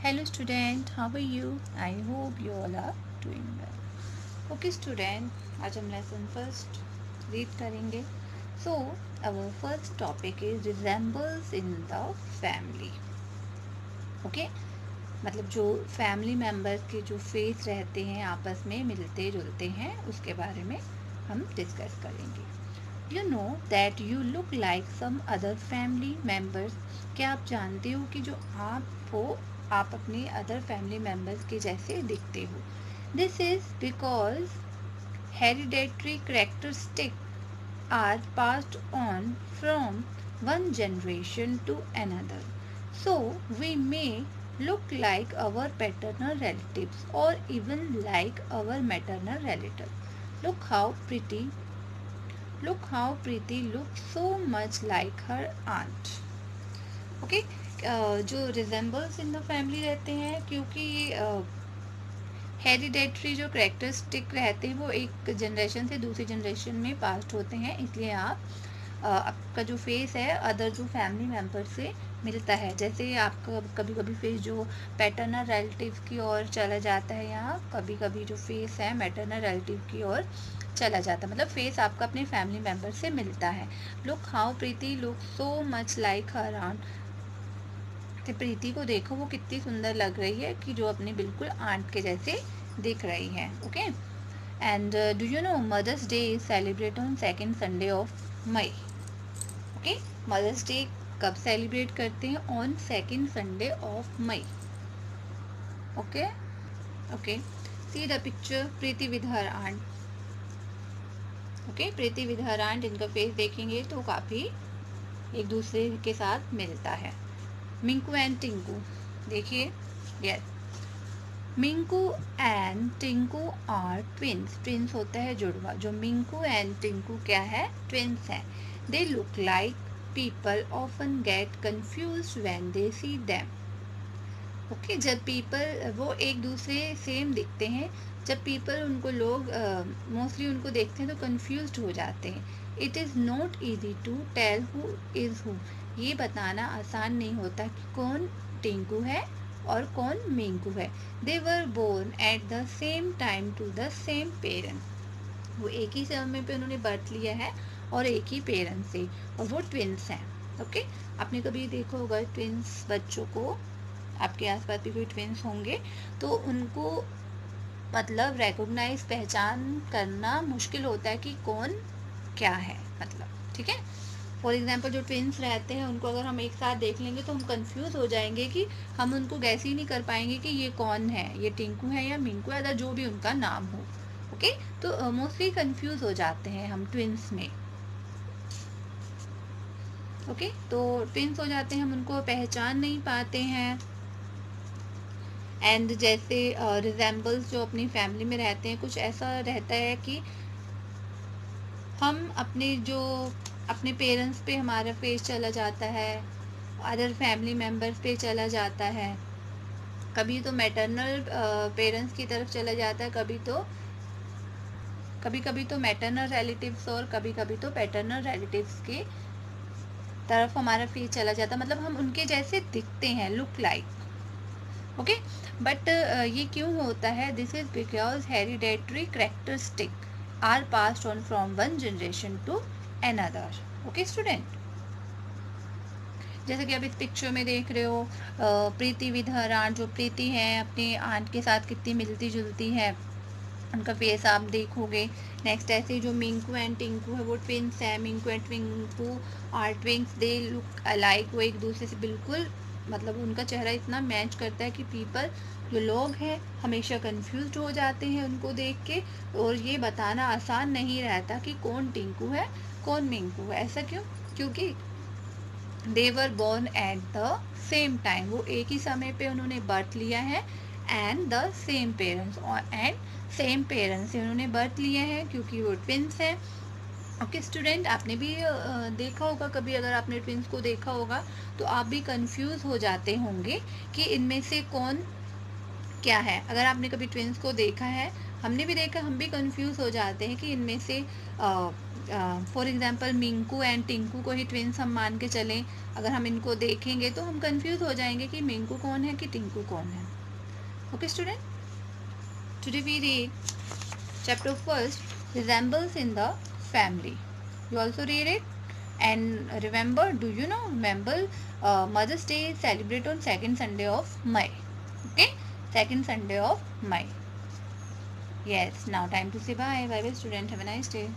Hello student, how are you? I hope you all are doing well. Okay student, आज हम lesson first read करेंगे. So our first topic is resembles in the family. Okay, मतलब जो family members के जो face रहते हैं आपस में मिलते जुलते हैं उसके बारे में हम डिस्कस करेंगे. You know that you look like some other family members. क्या आप जानते हो कि जो आप हो आप अपने अदर फैमिली मेम्बर्स के जैसे दिखते हो. This is because hereditary characteristic are passed on from one generation to another. So we may look like our paternal relatives or even like our maternal relatives. Look how Preeti looks so much like her aunt. Okay, जो resembles in the family रहते हैं क्योंकि hereditary जो characteristic रहते हैं वो एक generation से दूसरी जनरेशन में पास्ट होते हैं, इसलिए आपका जो फेस है अदर जो फैमिली मेम्बर से मिलता है. जैसे आपका कभी कभी फेस जो पैटर्नल रिलेटिव की ओर चला जाता है, यहाँ कभी कभी जो फेस है मैटरनल रिलेटिव की ओर चला जाता है, मतलब फेस आपका अपने फैमिली मेम्बर से मिलता है. Look how Preeti look so much like her aunt. तो प्रीति को देखो वो कितनी सुंदर लग रही है कि जो अपनी बिल्कुल आंट के जैसे दिख रही है. Okay, and do you know mother's day is celebrate on second Sunday of May. Okay, mother's day कब सेलिब्रेट करते हैं? On second Sunday of May. Okay okay, see the picture Preeti with her aunt. Okay, Preeti with her aunt, इनका face देखेंगे तो काफ़ी एक दूसरे के साथ मिलता है. मिंकू एंड टिंकू देखिए. Yes, Minku and Tinku are twins. Twins होता है जुड़वा. जो मिंकू एंड टिंकू क्या है? ट्विंस है. They look like people often get confused when they see them. Okay, जब पीपल वो एक दूसरे सेम दिखते हैं, जब पीपल उनको लोग मोस्टली उनको देखते हैं तो कंफ्यूज्ड हो जाते हैं. It is not easy to tell who is who. ये बताना आसान नहीं होता कि कौन टिंकू है और कौन मिंकू है. They were born at the same time to the same parent. वो एक ही समय पे उन्होंने बर्थ लिया है और एक ही पेरेंट से, और वो ट्विंस हैं. ओके, आपने कभी देखा होगा ट्विंस बच्चों को, आपके आसपास भी कोई ट्विंस होंगे तो उनको मतलब रिकॉग्नाइज पहचान करना मुश्किल होता है कि कौन क्या है, मतलब. ठीक है, फॉर एग्जांपल जो ट्विंस रहते हैं उनको अगर हम एक साथ देख लेंगे तो हम कंफ्यूज हो जाएंगे कि हम उनको गैस ही नहीं कर पाएंगे कि ये कौन है, ये टिंकू है या मिंकू है, या जो भी उनका नाम हो. ओके, तो मोस्टली कंफ्यूज हो जाते हैं हम ट्विंस में. ओके, तो ट्विंस हो जाते हैं, हम उनको पहचान नहीं पाते हैं. एंड जैसे रिजेंबल्स जो अपनी फैमिली में रहते हैं, कुछ ऐसा रहता है कि हम अपने पेरेंट्स पे हमारा फेस चला जाता है, अदर फैमिली मेम्बर्स पे चला जाता है. कभी तो मैटरनल पेरेंट्स की तरफ चला जाता है, कभी कभी तो मैटरनल रिलेटिव्स और कभी कभी तो पैटर्नल रिलेटिव्स की तरफ हमारा फेस चला जाता है, मतलब हम उनके जैसे दिखते हैं, लुक लाइक. ओके, बट ये क्यों होता है? This is because hereditary characteristic are passed on from one generation to another. Okay student, जैसे कि आप इस पिक्चर में देख रहे हो प्रीति विद हर आंट. जो प्रीति है अपनी आंट के साथ कितनी मिलती जुलती है, उनका फेस आप देखोगे. नेक्स्ट ऐसे जो मिंकू एंड टिंकू है वो ट्विंस है. Minku and Tinku are twins. They look alike. वो एक दूसरे से बिल्कुल, मतलब उनका चेहरा इतना मैच करता है कि पीपल जो लोग हैं हमेशा कंफ्यूज हो जाते हैं उनको देख के, और ये बताना आसान नहीं रहता कि कौन टिंकू है कौन मिंकू है. ऐसा क्यों? क्योंकि they were born at the same time. वो एक ही समय पे उन्होंने बर्थ लिया है. And the same parents, and same parents से उन्होंने बर्थ लिया है क्योंकि वो ट्विंस हैं. ओके स्टूडेंट, आपने भी देखा होगा, कभी अगर आपने ट्विंस को देखा होगा तो आप भी कंफ्यूज हो जाते होंगे कि इनमें से कौन क्या है. अगर आपने कभी ट्विंस को देखा है, हमने भी देखा, हम भी कंफ्यूज हो जाते हैं कि इनमें से for example Minku and Tinku को ही ट्विंस हम मान के चलें, अगर हम इनको देखेंगे तो हम कंफ्यूज हो जाएंगे कि मिंकू कौन है कि टिंकू कौन है. Okay student, today we read chapter first, resembles in the family. You also read it. And remember, do you know, remember Mother's Day is celebrated on second Sunday of May. Okay, second Sunday of May. Yes, now time to say bye. Bye bye student, have a nice day.